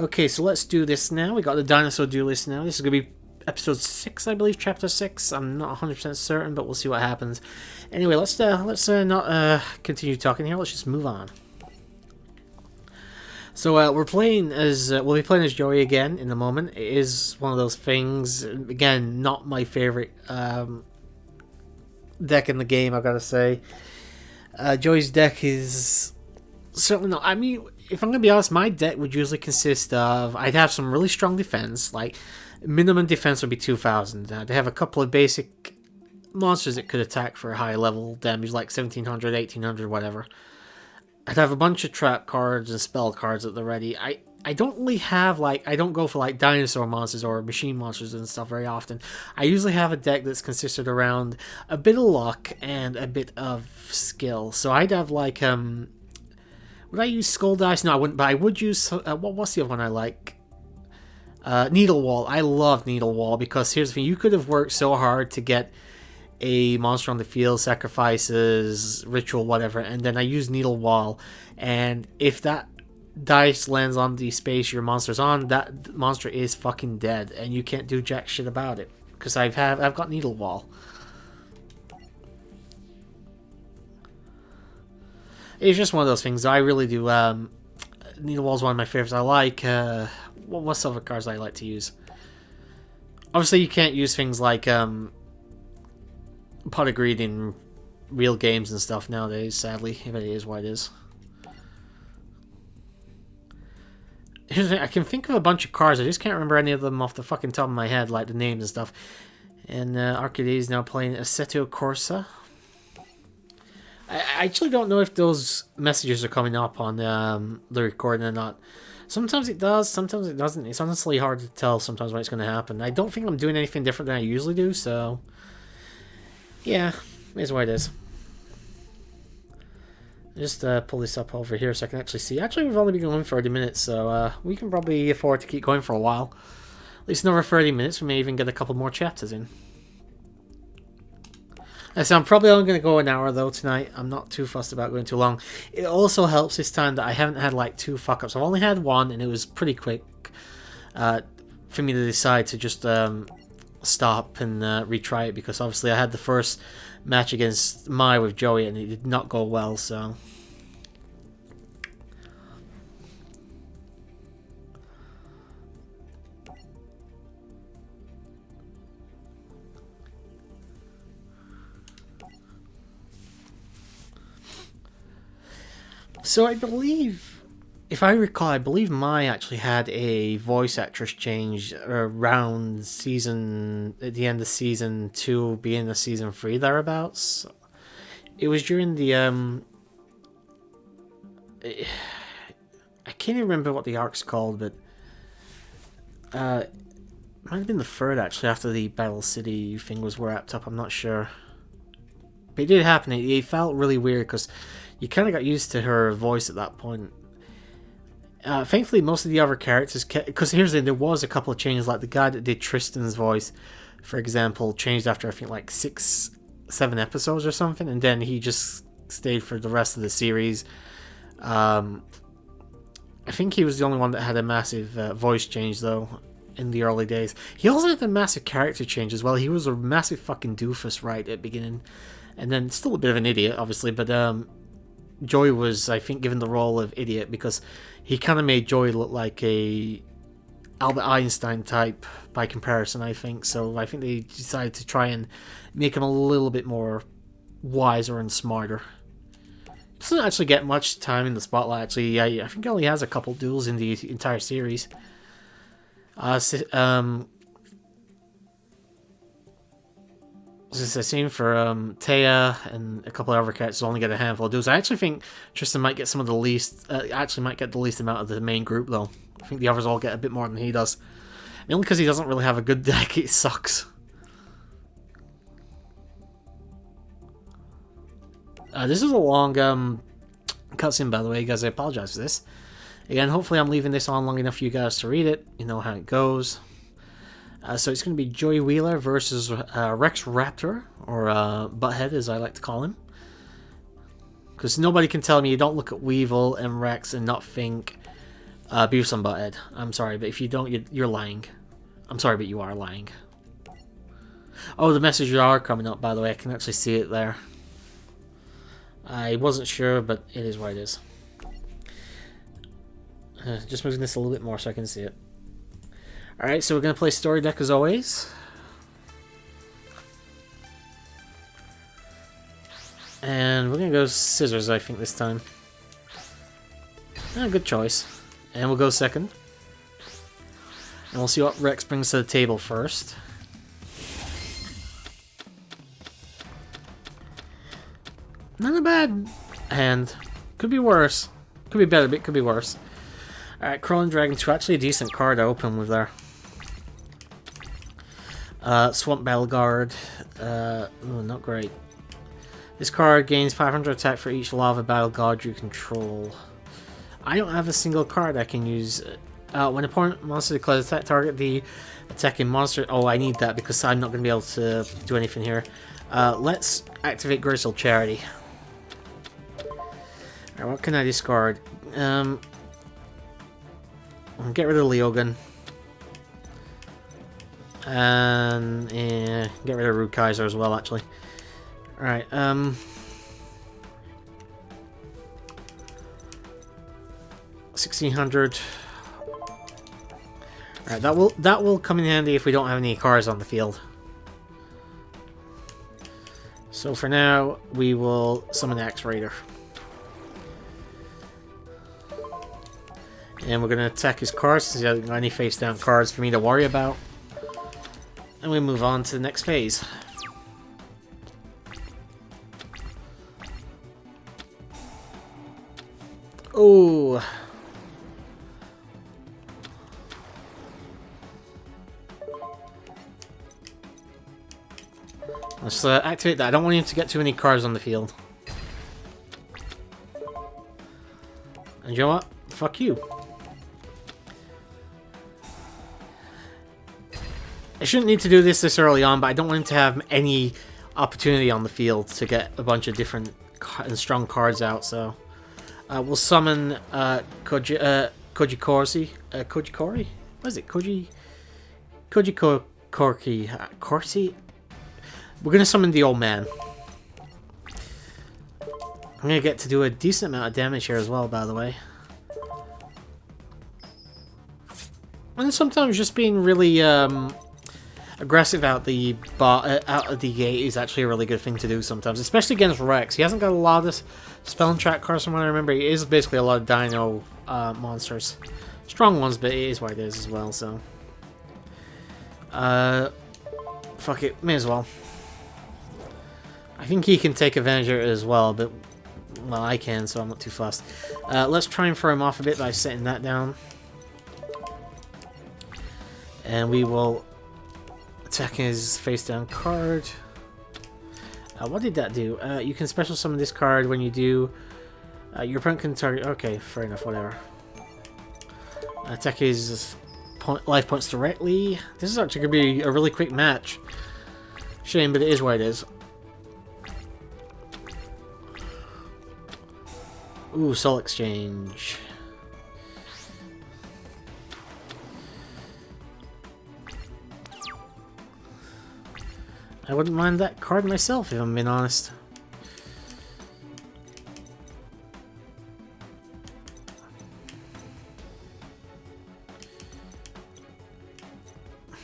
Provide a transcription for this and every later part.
Okay, so let's do this now. We got the Dinosaur Duelist now. This is going to be episode 6, I believe, chapter 6. I'm not 100% certain, but we'll see what happens. Anyway, let's not continue talking here. Let's just move on. So we're playing as we'll be playing as Joey again in a moment. It is one of those things. Again, not my favorite deck in the game, I've got to say. Joey's deck is certainly not. I mean, if I'm going to be honest, my deck would usually consist of, I'd have some really strong defense, like minimum defense would be 2,000. I'd have a couple of basic monsters that could attack for a high level damage, like 1,700, 1,800, whatever. I'd have a bunch of trap cards and spell cards at the ready. I don't really have, like, I don't go for, like, dinosaur monsters or machine monsters and stuff very often. I usually have a deck that's consisted around a bit of luck and a bit of skill. So I'd have, like, would I use Skull Dice? No, I wouldn't, but I would use, what's the other one I like? Needle Wall. I love Needle Wall because here's the thing, you could have worked so hard to get a monster on the field, sacrifices, ritual, whatever, and then I use Needle Wall, and if that dice lands on the space your monster's on, that monster is fucking dead, and you can't do jack shit about it, because I've got Needle Wall. It's just one of those things. I really do. Needle Wall is one of my favorites. I like. What's other cards I like to use? Obviously, you can't use things like Pot of Greed in real games and stuff nowadays, sadly, if it is what it is. Here's the thing, I can think of a bunch of cards, I just can't remember any of them off the fucking top of my head, like the names and stuff. And Arcade is now playing Assetto Corsa. I actually don't know if those messages are coming up on the recording or not. Sometimes it does, sometimes it doesn't. It's honestly hard to tell sometimes when it's going to happen. I don't think I'm doing anything different than I usually do, so yeah, is what it is. Just pull this up over here so I can actually see. Actually, we've only been going 30 minutes, so we can probably afford to keep going for a while. At least another 30 minutes. We may even get a couple more chapters in. So I'm probably only going to go an hour, though, tonight. I'm not too fussed about going too long. It also helps this time that I haven't had, like, 2 fuck-ups. I've only had one, and it was pretty quick for me to decide to just stop and retry it, because obviously I had the first match against Mai with Joey and it did not go well, so I believe, if I recall, I believe Mai actually had a voice actress change around at the end of season 2, beginning of season 3, thereabouts. It was during the, I can't even remember what the arc's called, but, it might have been the 3rd, actually, after the Battle City thing was wrapped up, I'm not sure. But it did happen, it felt really weird, because you kind of got used to her voice at that point. Thankfully, most of the other characters, because here's the thing, there was a couple of changes, like the guy that did Tristan's voice, for example, changed after I think like 6-7 episodes or something, and then he just stayed for the rest of the series. I think he was the only one that had a massive voice change, though, in the early days. He also had a massive character change as well. He was a massive fucking doofus right at the beginning, and then still a bit of an idiot, obviously, but Joey was, I think, given the role of idiot because he kind of made Joey look like a Albert Einstein type by comparison, I think. So I think they decided to try and make him a little bit more wiser and smarter. He doesn't actually get much time in the spotlight, actually. I think he only has a couple duels in the entire series. As I seen for Taya and a couple of other characters only get a handful of duels. I actually think Tristan might get some of the least, might get the least amount of the main group, though. I think the others all get a bit more than he does. Mainly because he doesn't really have a good deck, it sucks. This is a long cutscene, by the way, guys. I apologize for this. Again, hopefully I'm leaving this on long enough for you guys to read it. You know how it goes. So it's going to be Joey Wheeler versus Rex Raptor, or Butthead as I like to call him. Because nobody can tell me you don't look at Weevil and Rex and not think Beavis and Butthead. I'm sorry, but if you don't, you're lying. I'm sorry, but you are lying. Oh, the messages are coming up, by the way. I can actually see it there. I wasn't sure, but it is what it is. Just moving this a little bit more so I can see it. Alright, so we're going to play Story Deck as always. And we're going to go scissors, I think, this time. Good choice. And we'll go second. And we'll see what Rex brings to the table first. Not a bad hand. Could be worse. Could be better, but it could be worse. Alright, Crawling Dragon 2. Actually a decent card to open with there. Swamp Battle Guard. Not great. This card gains 500 attack for each Lava Battle Guard you control. I don't have a single card I can use. When opponent monster declares attack, target the attacking monster. Oh, I need that because I'm not going to be able to do anything here. Let's activate Graceful Charity. Alright, what can I discard? Get rid of Leogun. And get rid of Rude Kaiser as well, actually. Alright, 1600. Alright, that will come in handy if we don't have any cards on the field. So for now, we will summon the X-Raider. And we're going to attack his cards since he hasn't got any face-down cards for me to worry about. And we move on to the next phase. Oh. Let's activate that. I don't want him to get too many cards on the field. And you know what? Fuck you. I shouldn't need to do this early on, but I don't want him to have any opportunity on the field to get a bunch of different and strong cards out, so... we'll summon Kojikori? What is it? Corsi? We're gonna summon the old man. I'm gonna get to do a decent amount of damage here as well, by the way. And sometimes just being really aggressive out the gate is actually a really good thing to do sometimes, especially against Rex. He hasn't got a lot of spell and track cards from what I remember. He is basically a lot of dino monsters. Strong ones, but it is what it is as well, so... fuck it, may as well. I think he can take advantage of it as well, but... well, I can, so I'm not too fussed. Let's try and throw him off a bit by setting that down. And we will attack his face-down card. What did that do? You can special summon this card when you do... your opponent can target... okay, fair enough, whatever. Attack his life points directly. This is actually going to be a really quick match. Shame, but it is what it is. Ooh, Soul Exchange. I wouldn't mind that card myself, if I'm being honest.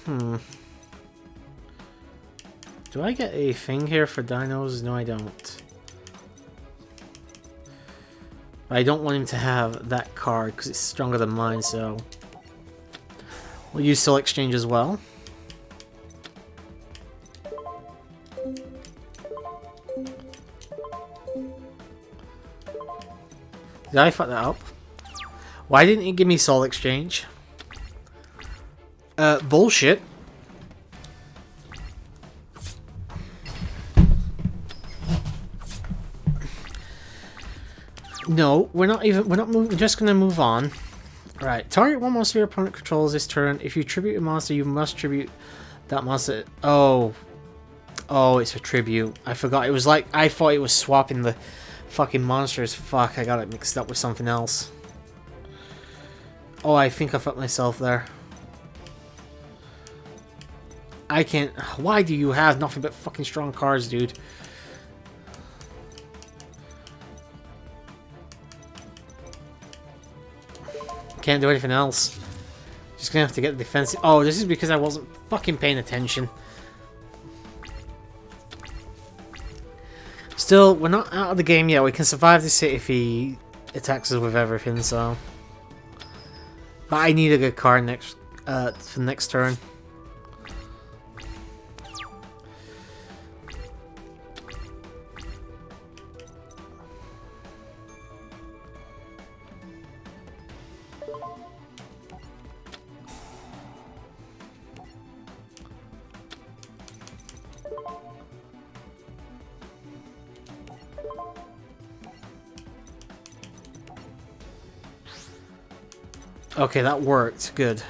Do I get a thing here for dinos? No, I don't. But I don't want him to have that card because it's stronger than mine, so... we'll use Soul Exchange as well. Did I fuck that up? Why didn't he give me Soul Exchange? Bullshit. No, we're not moving, we're just gonna move on. Right, target one monster your opponent controls this turn. If you tribute a monster, you must tribute that monster. Oh, it's a tribute. I forgot. It was like, I thought it was swapping the fucking monsters. Fuck, I got it mixed up with something else. Oh, I think I fucked myself there. I can't... Why do you have nothing but fucking strong cards, dude? Can't do anything else. Just gonna have to get the defensive... Oh, this is because I wasn't fucking paying attention. Still, we're not out of the game yet. We can survive this hit if he attacks us with everything, so... But I need a good card next for next turn. Okay, that worked. Good.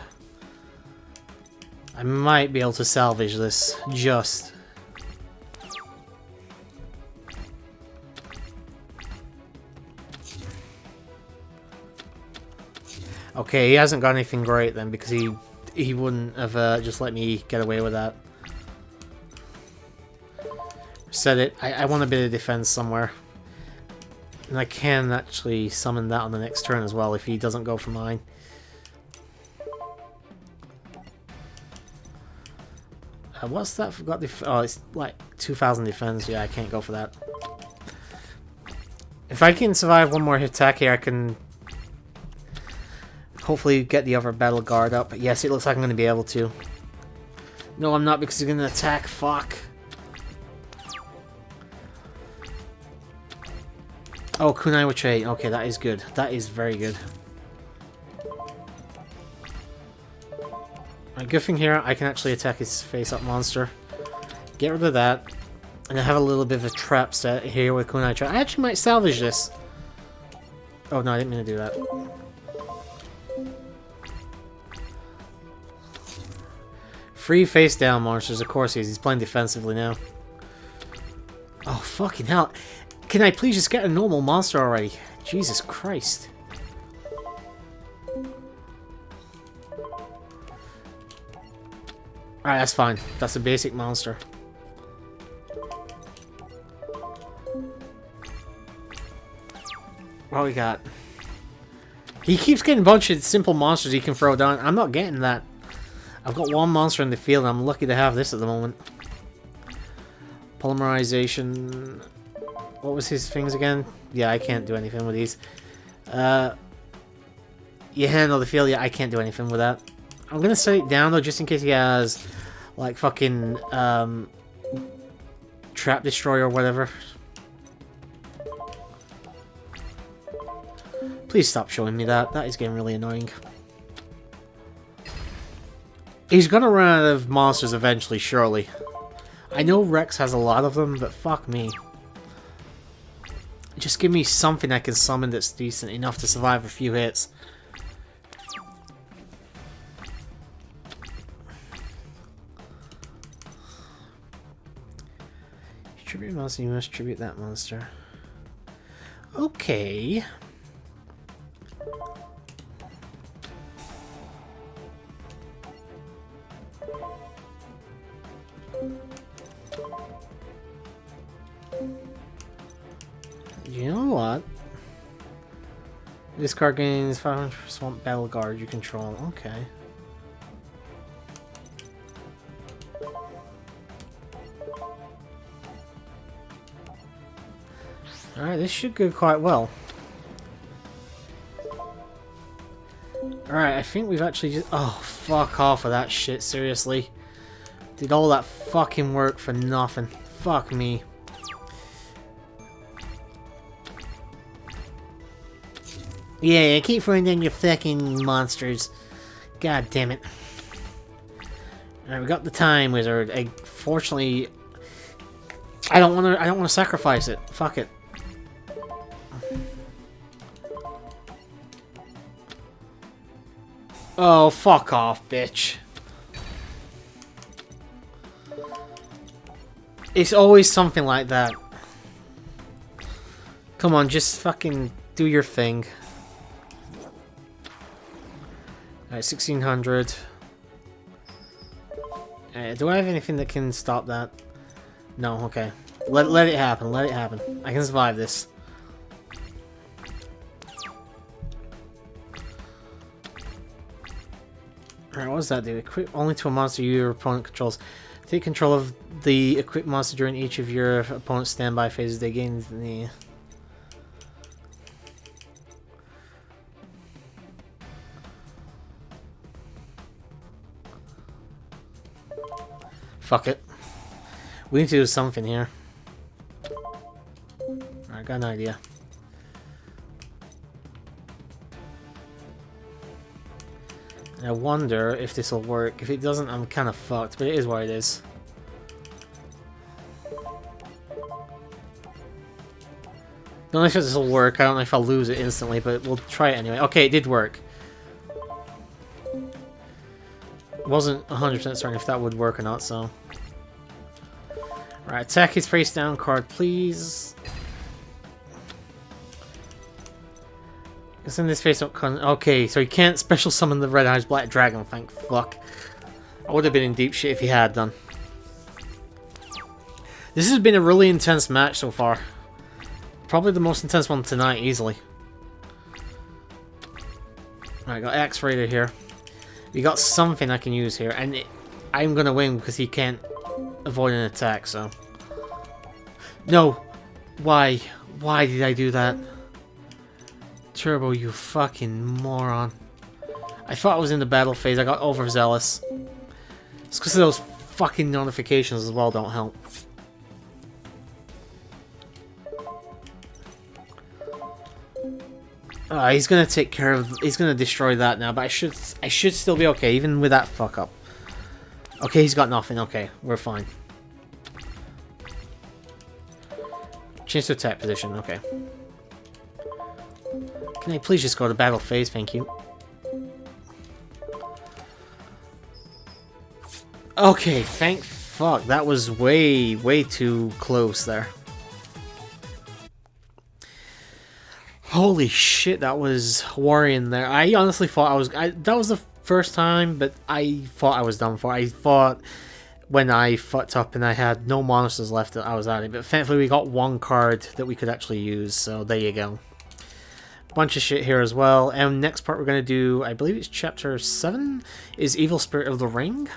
I might be able to salvage this, just. Okay, he hasn't got anything great then, because he wouldn't have just let me get away with that. Said it. I want a bit of defense somewhere. And I can actually summon that on the next turn as well if he doesn't go for mine. What's that? Forgot the. Oh, it's like 2,000 defense. Yeah, I can't go for that. If I can survive one more attack here, I can hopefully get the other battle guard up. Yes, it looks like I'm going to be able to. No, I'm not because he's going to attack. Fuck. Oh, Kunai with trade. Okay, that is good. That is very good. A good thing here, I can actually attack his face-up monster. Get rid of that. And I have a little bit of a trap set here with Kunai Trap. I actually might salvage this. Oh no, I didn't mean to do that. Free face-down monsters, of course he is. He's playing defensively now. Oh, fucking hell. Can I please just get a normal monster already? Jesus Christ. Alright, that's fine. That's a basic monster. What we got? He keeps getting a bunch of simple monsters he can throw down. I'm not getting that. I've got one monster in the field and I'm lucky to have this at the moment. Polymerization. What was his things again? Yeah, I can't do anything with these. You handle the field. Yeah, I can't do anything with that. I'm gonna set it down though, just in case he has, like, fucking, Trap Destroyer or whatever. Please stop showing me that. That is getting really annoying. He's gonna run out of monsters eventually, surely. I know Rex has a lot of them, but fuck me. Just give me something I can summon that's decent enough to survive a few hits. Tribute monster, you must tribute that monster. Okay. You know what? This card gains 500 Swamp Battle Guard you control. Okay. Alright, this should go quite well. Alright, I think we've actually just... Oh, fuck off of that shit, seriously. Did all that fucking work for nothing. Fuck me. Yeah, keep throwing down your fucking monsters. God damn it. Alright, we got the Time Wizard. Fortunately, I don't want to sacrifice it. Fuck it. Oh, fuck off, bitch. It's always something like that. Come on, just fucking do your thing. Alright, 1600. Do I have anything that can stop that? No, okay. Let it happen, let it happen. I can survive this. Alright, what does that do? Equip only to a monster your opponent controls. Take control of the equipped monster during each of your opponent's standby phases. They gain the... Fuck it. We need to do something here. Alright, got an idea. I wonder if this will work. If it doesn't, I'm kind of fucked, but it is what it is. Don't know if this will work. I don't know if I'll lose it instantly, but we'll try it anyway. Okay, it did work. Wasn't 100% certain if that would work or not, so... Right, attack his face down card, please. It's in this face up. Okay, so he can't special summon the Red Eyes Black Dragon, thank fuck. I would have been in deep shit if he had done. This has been a really intense match so far. Probably the most intense one tonight, easily. Alright, got X-Raider here. We got something I can use here, and I'm gonna win because he can't avoid an attack, so... No! Why? Why did I do that? Turbo, you fucking moron. I thought I was in the battle phase, I got overzealous. It's because of those fucking notifications as well don't help. He's gonna take care of... He's gonna destroy that now, but I should still be okay, even with that fuck up. Okay, he's got nothing. Okay, we're fine. Change to attack position. Okay. Can I please just go to battle phase? Thank you. Okay, thank fuck. That was way too close there. Holy shit, that was worrying there. I honestly thought that was the first time, but I thought I was done for. I thought when I fucked up and I had no monsters left that I was at it, but thankfully we got one card that we could actually use, so there you go. Bunch of shit here as well, and next part we're going to do, I believe it's chapter 7, is Evil Spirit of the Ring.